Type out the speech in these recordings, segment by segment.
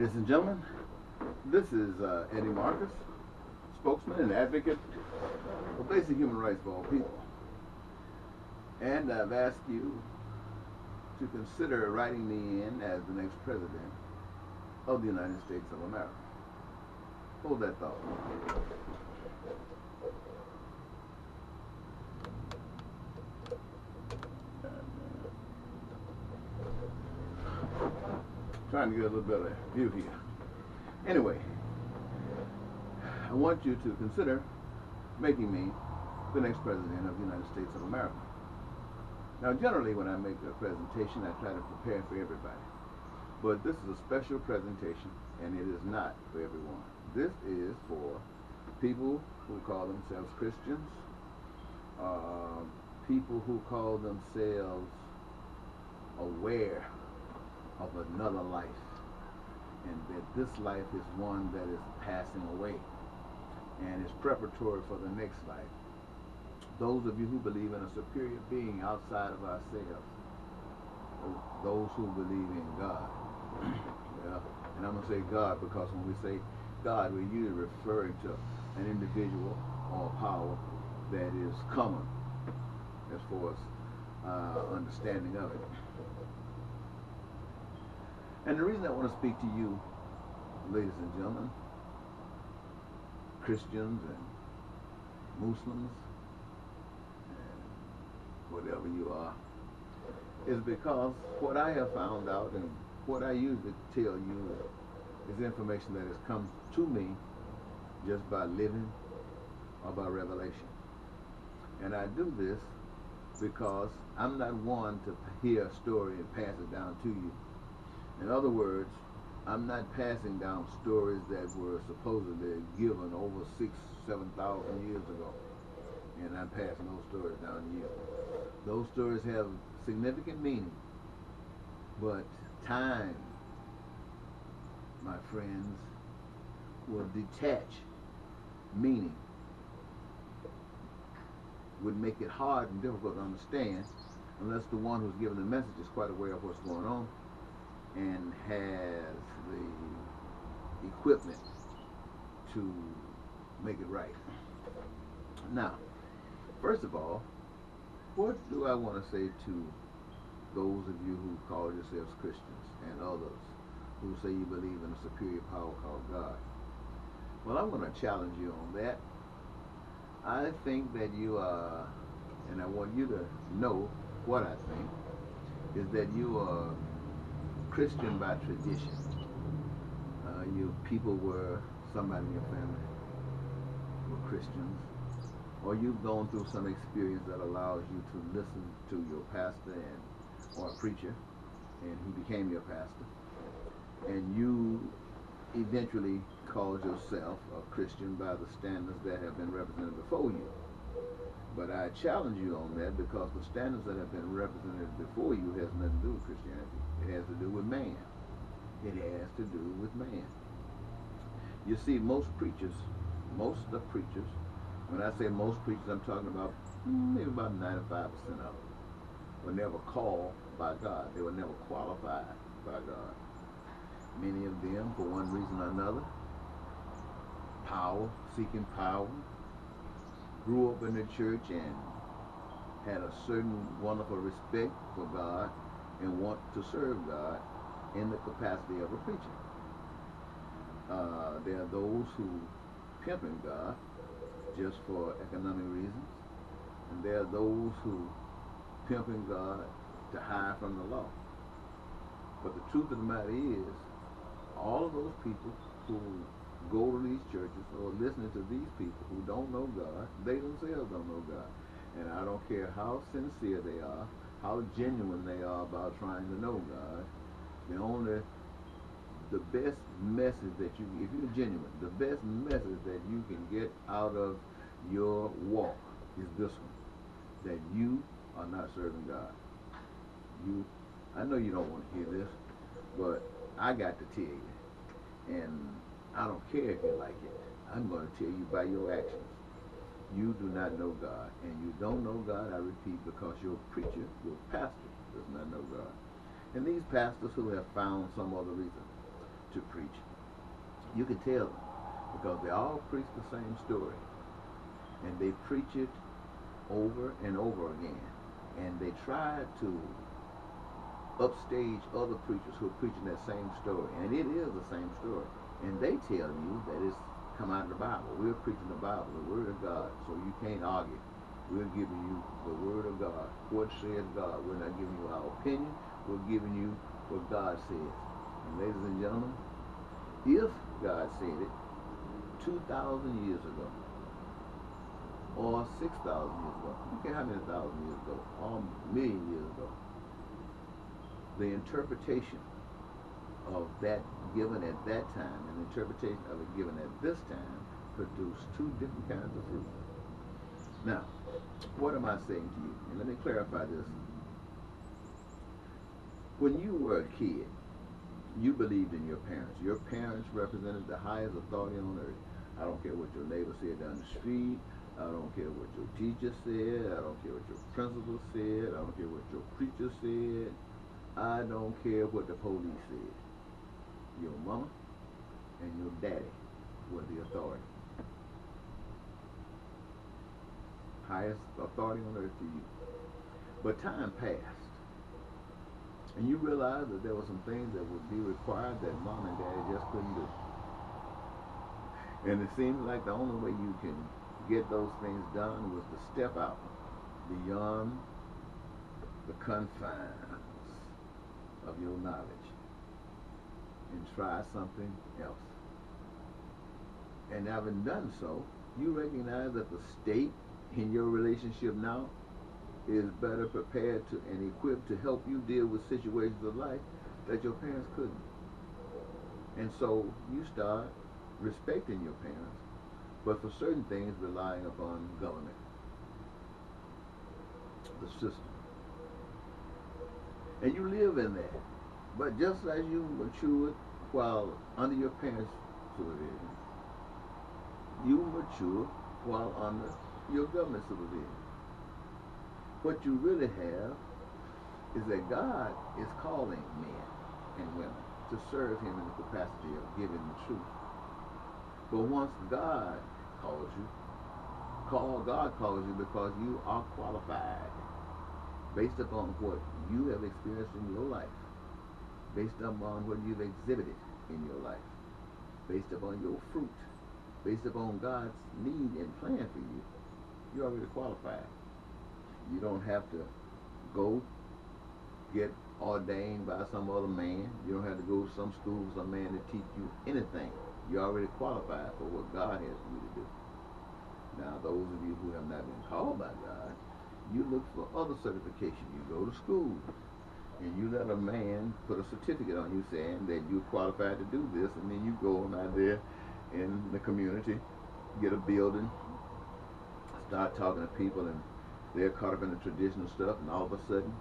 Ladies and gentlemen, this is Eddie Marcus, spokesman and advocate for basic human rights for all people. And I've asked you to consider writing me in as the next president of the United States of America. Hold that thought. Trying to get a little better view here. Anyway, I want you to consider making me the next president of the United States of America. Now, generally, when I make a presentation, I try to prepare for everybody. But this is a special presentation, and it is not for everyone. This is for people who call themselves Christians, people who call themselves aware of another life, and that this life is one that is passing away and is preparatory for the next life. Those of you who believe in a superior being outside of ourselves, those who believe in God. Well, and I'm going to say God because when we say God, we're usually referring to an individual or a power that is common as far as understanding of it. And the reason I want to speak to you, ladies and gentlemen, Christians and Muslims, and whatever you are, is because what I have found out and what I usually tell you is information that has come to me just by living or by revelation. And I do this because I'm not one to hear a story and pass it down to you. In other words, I'm not passing down stories that were supposedly given over 6,000 to 7,000 years ago, and I'm passing those stories down to you. Those stories have significant meaning, but time, my friends, will detach meaning, would make it hard and difficult to understand unless the one who's giving the message is quite aware of what's going on and has the equipment to make it right. Now, first of all, what do I want to say to those of you who call yourselves Christians and others who say you believe in a superior power called God? Well, I'm going to challenge you on that. I think that you are, and I want you to know what I think, is that you are Christian by tradition. Your people were, somebody in your family were Christians, or you've gone through some experience that allows you to listen to your pastor or a preacher, and he became your pastor, and you eventually called yourself a Christian by the standards that have been represented before you. But I challenge you on that because the standards that have been represented before you has nothing to do with Christianity. It has to do with man. It has to do with man. You see, most preachers, when I say most preachers, I'm talking about maybe about 95% of them, were never called by God. They were never qualified by God. Many of them, for one reason or another, seeking power, grew up in the church and had a certain wonderful respect for God and want to serve God in the capacity of a preacher. There are those who pimping God just for economic reasons, and there are those who pimping God to hide from the law. But the truth of the matter is, all of those people who go to these churches or listening to these people who don't know God, they themselves don't know God. And I don't care how sincere they are, how genuine they are about trying to know God. The best message that you, if you're genuine, the best message that you can get out of your walk is this one, that you are not serving God. I know you don't want to hear this, but I got to tell you, and I don't care if you like it. I'm going to tell you by your actions. You do not know God, and you don't know God, I repeat, because your preacher, your pastor, does not know God. And these pastors who have found some other reason to preach, you can tell them, because they all preach the same story, and they preach it over and over again, and they try to upstage other preachers who are preaching that same story, and it is the same story, and they tell you that it's come out of the Bible. We're preaching the Bible, the Word of God, so you can't argue. We're giving you the Word of God. What says God? We're not giving you our opinion. We're giving you what God says. And ladies and gentlemen, if God said it 2,000 years ago, or 6,000 years ago, I don't care how many thousand years ago, or a million years ago, the interpretation of that given at that time and the interpretation of it given at this time produced two different kinds of fruit. Now, what am I saying to you? And let me clarify this. When you were a kid, you believed in your parents. Your parents represented the highest authority on earth. I don't care what your neighbor said down the street. I don't care what your teacher said. I don't care what your principal said. I don't care what your preacher said. I don't care what the police said. Your mama and your daddy were the authority. Highest authority on earth to you. But time passed, and you realized that there were some things that would be required that mom and daddy just couldn't do. And it seems like the only way you can get those things done was to step out beyond the confines of your knowledge and try something else. And having done so, you recognize that the state in your relationship now is better prepared to and equipped to help you deal with situations of life that your parents couldn't. And so you start respecting your parents, but for certain things relying upon government, the system. And you live in that. But just as you matured while under your parents' supervision, you mature while under your government supervision. What you really have is that God is calling men and women to serve Him in the capacity of giving the truth. But once God calls you, God calls you because you are qualified based upon what you have experienced in your life, based upon what you've exhibited in your life, based upon your fruit, based upon God's need and plan for you. You're already qualified. You don't have to go get ordained by some other man. You don't have to go to some school for some man to teach you anything. You're already qualified for what God has for you to do. Now, those of you who have not been called by God, you look for other certification. You go to school, and you let a man put a certificate on you saying that you're qualified to do this, and then you go on out there in the community, get a building, start talking to people, and they're caught up in the traditional stuff, and all of a sudden,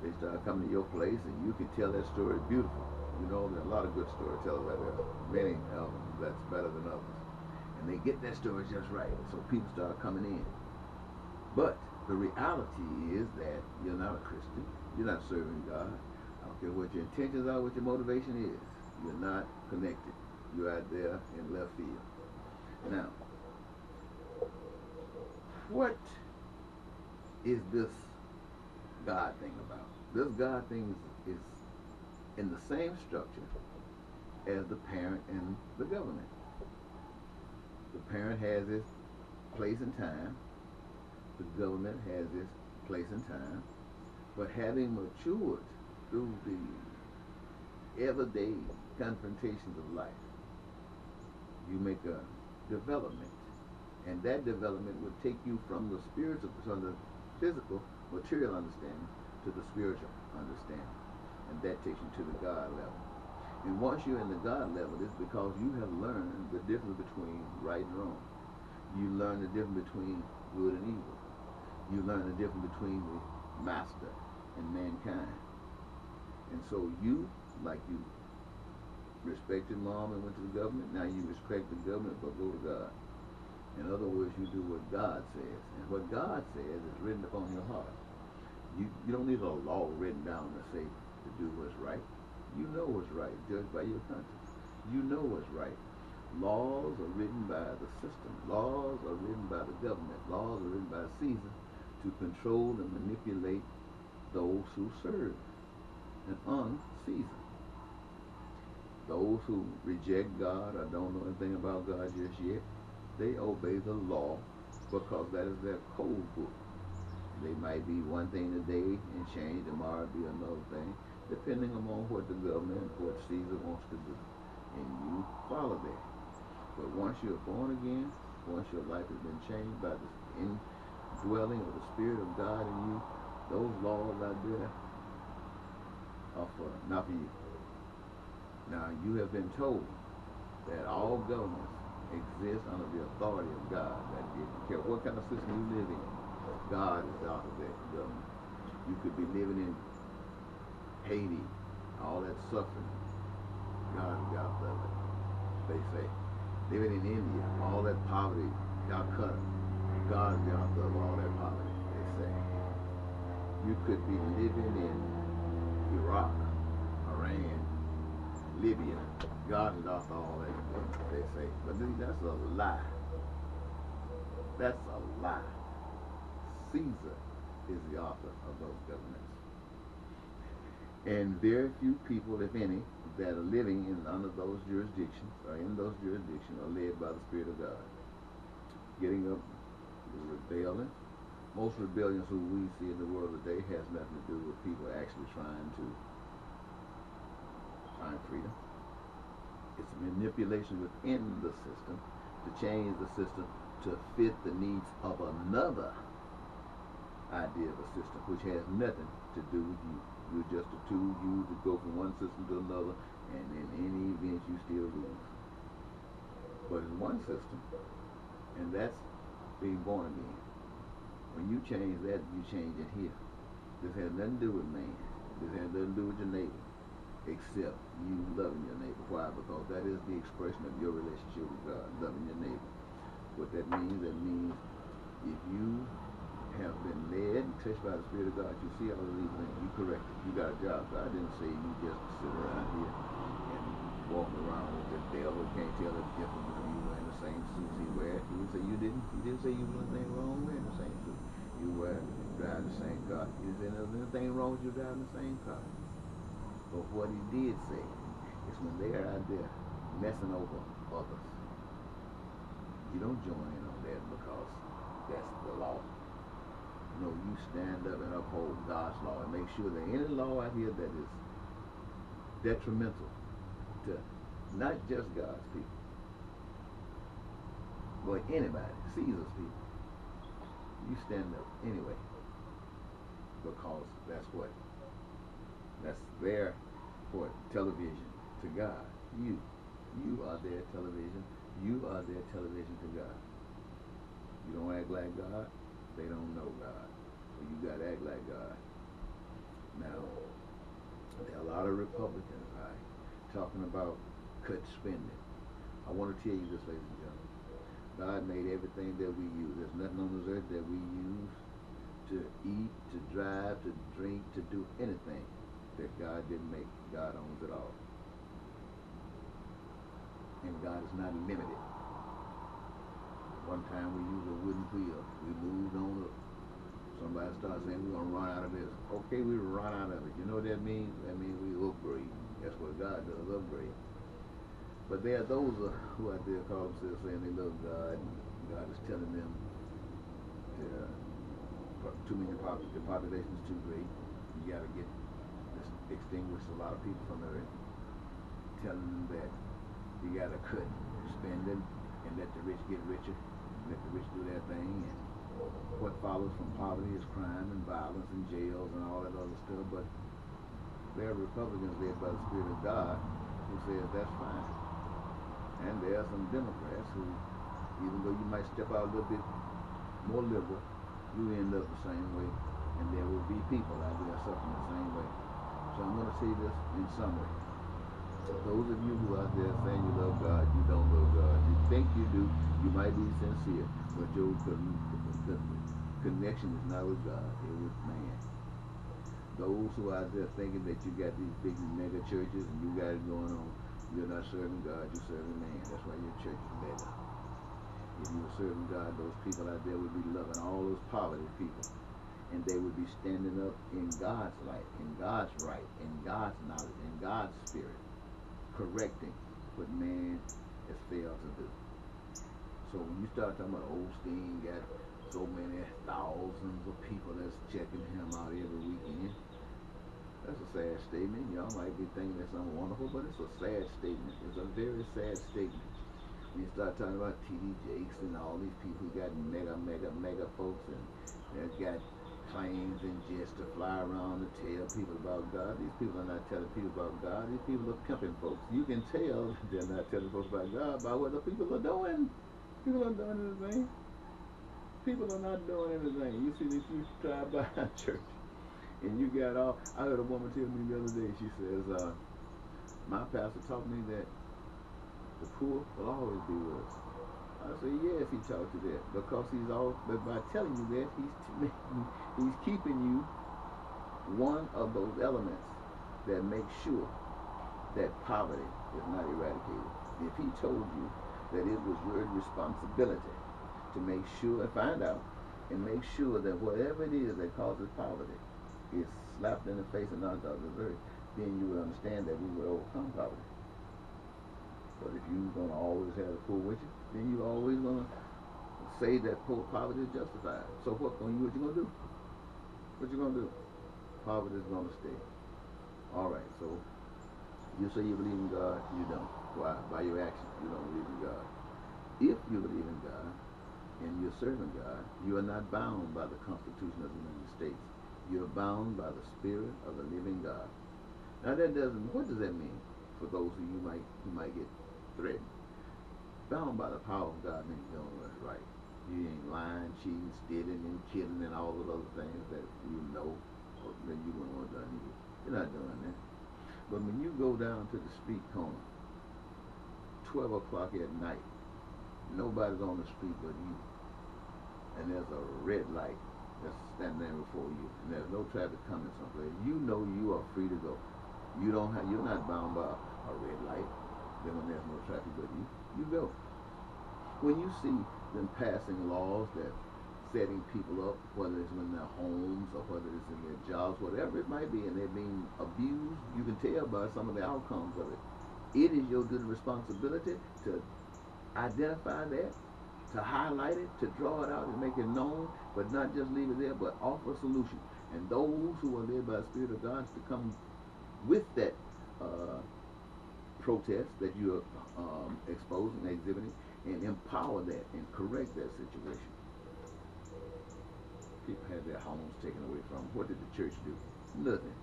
they start coming to your place, and you can tell that story beautiful. You know, there are a lot of good storytellers out there, many of them that's better than others. And they get that story just right, so people start coming in. But the reality is that you're not a Christian. You're not serving God. I don't care what your intentions are, what your motivation is. You're not connected. You're out there in left field. Now, what is this God thing about? This God thing is in the same structure as the parent and the government. The parent has its place and time. The government has its place and time. But having matured through the everyday confrontations of life, you make a development. And that development would take you from the spiritual, from the physical, material understanding to the spiritual understanding. And that takes you to the God level. And once you're in the God level, it's because you have learned the difference between right and wrong. You learn the difference between good and evil. You learn the difference between the master and mankind. And so you, like you respected mom and went to the government, now you respect the government but go to God. In other words, you do what God says. And what God says is written upon your heart. You don't need a law written down to say to do what's right. You know what's right, judged by your conscience. You know what's right. Laws are written by the system. Laws are written by the government. Laws are written by Caesar to control and manipulate those who serve and honor Caesar. Those who reject God or don't know anything about God just yet, they obey the law because that is their code book. They might be one thing today and change tomorrow be another thing, depending upon what the government and what Caesar wants to do. And you follow that. But once you're born again, once your life has been changed by the indwelling of the Spirit of God in you, those laws out there are for not for you. Now, you have been told that all governments exist under the authority of God. That you don't care what kind of system you live in, God is out of that government. You could be living in Haiti, all that suffering. God is out of it, they say. Living in India, all that poverty, Calcutta, God is out of all that poverty, they say. You could be living in Iraq, Iran, Libya. God is out of all that, they say. But that's a lie. That's a lie. Caesar is the author of those governments. And very few people, if any, that are living under those jurisdictions or in those jurisdictions are led by the Spirit of God. Getting up, rebelling. Most rebellions who we see in the world today has nothing to do with people actually trying to find freedom. It's manipulation within the system to change the system to fit the needs of another idea of a system, which has nothing to do with you. You're just a tool used to go from one system to another, and in any event you still lose. But in one system, and that's being born again. When you change that, you change it here. This has nothing to do with man. This has nothing to do with your neighbor, except you loving your neighbor. Why? Because that is the expression of your relationship with God, loving your neighbor. What that means if you have been led and touched by the Spirit of God, you see all of these things, you correct it. You got a job. God didn't say you just sit around here and walk around with the devil. Can't tell the difference between you wearing the same suit he wears. He didn't say you didn't. He didn't say you was anything wrong wearing the same suit. You drive the same car. He didn't say there's anything wrong with you driving the same car. But what he did say is when they're out there messing over others, you don't join in on that because that's the law. No, you stand up and uphold God's law and make sure that any law out here that is detrimental to not just God's people, but anybody, Caesar's people, you stand up anyway, because that's their television to God. You are their television. You are their television to God. You don't act like God, they don't know God. So you got to act like God. Now, there are a lot of Republicans, right, talking about cut spending. I want to tell you this, ladies and gentlemen. God made everything that we use. There's nothing on this earth that we use to eat, to drive, to drink, to do anything that God didn't make. God owns it all. And God is not limited. One time we used a wooden wheel. We moved on up. Somebody started saying we're going to run out of this. Okay, we run out of it. You know what that means? That means we upgrade. That's what God does, upgrade. But there are those who out there call themselves saying they love God. And God is telling them the population is too great. You got to extinguish a lot of people from the earth. Telling them that you got to cut spending and let the rich get richer. Let the rich do their thing, and what follows from poverty is crime and violence and jails and all that other stuff. But there are Republicans led by the Spirit of God who says that's fine. And there are some Democrats who, even though you might step out a little bit more liberal, you end up the same way. And there will be people out there suffering the same way. So I'm going to say this in summary. Those of you who are out there saying you love God, you don't love God. You think you do, you might be sincere, but your connection is not with God, it's with man. Those who are out there thinking that you got these big mega churches and you got it going on, you're not serving God, you're serving man. That's why your church is mega. If you were serving God, those people out there would be loving all those poverty people. And they would be standing up in God's light, in God's right, in God's knowledge, in God's spirit, correcting what man has failed to do. So when you start talking about Osteen got so many thousands of people that's checking him out every weekend, that's a sad statement. Y'all might be thinking that's something wonderful, but it's a sad statement. It's a very sad statement. When you start talking about T.D. Jakes and all these people who got mega folks and that got planes and jets to fly around to tell people about God. These people are not telling people about God. These people are pimping folks. You can tell they're not telling folks about God by what the people are doing. People aren't doing anything. People are not doing anything. You see this huge drive-by church, and you got all. I heard a woman tell me the other day. She says, "My pastor taught me that the poor will always be with us." I said, "Yes, he taught you that because he's all. But by telling you that, he's keeping you one of those elements that make sure that poverty is not eradicated. If he told you that it was your responsibility to make sure and find out and make sure that whatever it is that causes poverty is slapped in the face and knocked out of the earth, then you would understand that we would overcome poverty. But if you're going to always have the poor with you, then you're always going to say that poverty is justified. So what you going to do? What you going to do? Poverty is going to stay. All right, so you say you believe in God, you don't. Why? By your actions, you don't believe in God. If you believe in God and you're serving God, you are not bound by the Constitution of the United States. You're bound by the Spirit of the living God. Now what does that mean for those who you might get threatened? Bound by the power of God means doing what's right. You ain't lying, cheating, stealing, and killing, and all of those things that you know or that you wouldn't want done either. You're not doing that. But when you go down to the street corner, 12 o'clock at night, nobody's on the street but you, and there's a red light that's standing there before you, and there's no traffic coming someplace, you know you are free to go. You're not bound by a red light. Then when there's no traffic but you go. When you see them passing laws that setting people up, whether it's in their homes or whether it's in their jobs, whatever it might be, and they're being abused, you can tell by some of the outcomes of it. It is your good responsibility to identify that, to highlight it, to draw it out and make it known, but not just leave it there, but offer a solution. And those who are led by the Spirit of God to come with that protest that you're exposing, exhibiting, and empower that and correct that situation. People had their homes taken away from them. What did the church do? Nothing.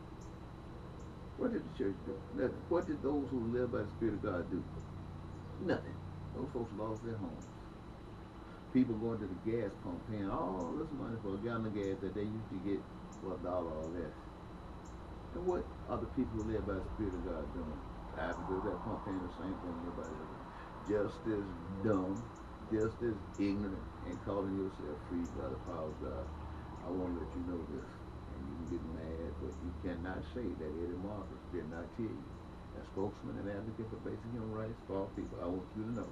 What did the church do? Nothing. What did those who live by the Spirit of God do? Nothing. Those folks lost their homes. People going to the gas pump paying all this money for a gallon of gas that they used to get for $1 or less. And what are the people who live by the Spirit of God doing? Driving to that pump paying the same thing everybody else. Just as dumb, just as ignorant, and calling yourself free by the power of God. I want to let you know this. And you can get mad, but you cannot say that Eddie Marcus did not tell you. As spokesman and advocate for basic human rights for all people, I want you to know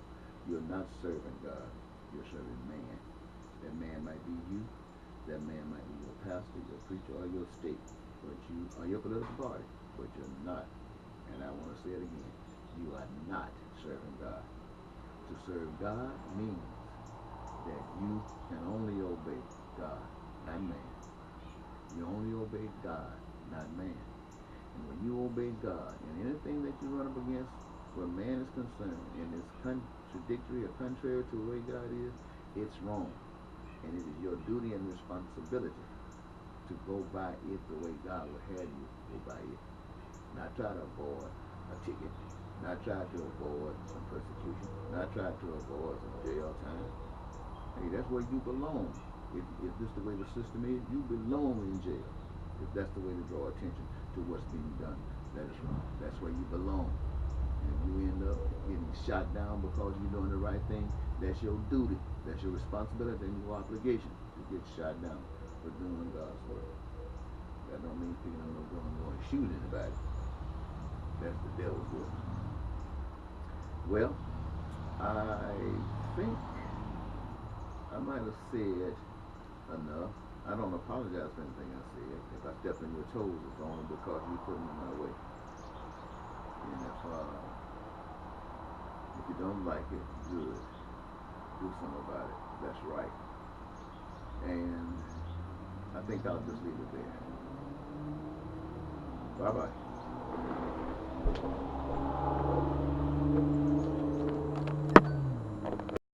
you're not serving God. You're serving man. That man might be you. That man might be your pastor, your preacher, or your state. But you are your political party. But you're not. And I want to say it again. You are not serving God. To serve God means that you can only obey God, not man. You only obey God, not man. And when you obey God, and anything that you run up against where man is concerned, and it's contradictory or contrary to the way God is, it's wrong. And it is your duty and responsibility to go by it the way God would have you go by it. Not try to avoid a ticket, not try to avoid some persecution, not try to avoid some jail time. Hey, that's where you belong. If this is the way the system is, you belong in jail. If that's the way to draw attention to what's being done, that is wrong. That's where you belong. And if you end up getting shot down because you're doing the right thing, that's your duty. That's your responsibility and your obligation to get shot down for doing God's work. That don't mean ain't picking up no gun and going to shoot anybody. That's the devil's work. Well, I think I might have said enough. I don't apologize for anything I said. If I step on your toes, it's only because you put me in my way. And if you don't like it, good. Do something about it. That's right. And I think I'll just leave it there. Bye-bye.